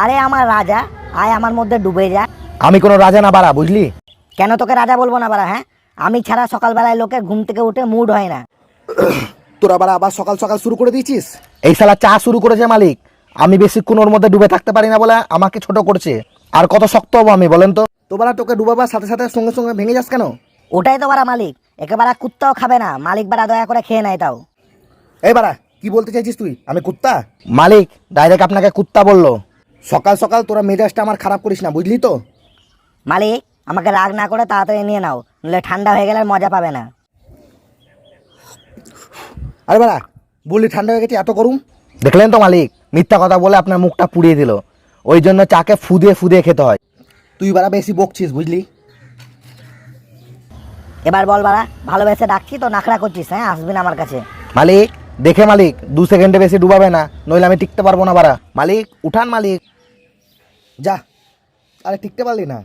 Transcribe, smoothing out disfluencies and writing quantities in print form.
আরে আমার রাজা, আয় আমার মধ্যে ডুবে যা। আমি কোনো রাজা না বাড়া, বুঝলি? কেন তোকে রাজা বলবো না বাড়া? হ্যাঁ, আমি ছাড়া সকালবেলায় লোকের ঘুম থেকে উঠে মুড হয় না। তোরা বাড়া আবার সকাল সকাল শুরু করে দিয়েছিস। এই শালা চা শুরু করেছে মালিক। আমি বেশিক্ষণ ওর মধ্যে ডুবে থাকতে পারি না বলে আমাকে ছোট করছে। আর কত শক্ত হবো আমি, বলেন তো? তো বাড়া তোকে ডুবাবার সাথে সাথে সঙ্গে সঙ্গে ভেঙে যাস কেন? ওটাই তো বাড়া মালিক, একেবারে কুত্তাও খাবে না, মালিক বাড়া দয়া করে খেয়ে নেয় তাও। এই বাড়া কি বলতে চাইছিস তুই? আমি কুত্তা? মালিক ডাইরেক্ট আপনাকে কুত্তা বললো। সকাল সকাল তোরা মেজাজটা আমার খারাপ করিস না, বুঝলি তো? মালিক আমাকে রাগ না করে তাড়াতাড়ি নিয়ে নাও, নইলে ঠান্ডা হয়ে গেলে আর মজা পাবে না। আরে বাড়া বললি ঠান্ডা হয়ে গেছে, এত গরম? দেখলেন তো মালিক, মিথ্যা কথা বলে আপনার মুখটা পুড়িয়ে দিল। ওই জন্য চাকে ফুদিয়ে ফুদিয়ে খেতে হয়। তুই বাড়া বেশি বকছিস, বুঝলি? এবার বল বাড়া, ভালোবেসে ডাকছি তো নাখড়া করছিস? হ্যাঁ, আসবি না আমার কাছে। মালিক দেখে মালিক, 2 সেকেন্ডে বেশি ডুবাবে না, নইলে আমি টিকতে পারবো না বাড়া। মালিক উঠান মালিক। যা, আরে টিকতে পারলি না।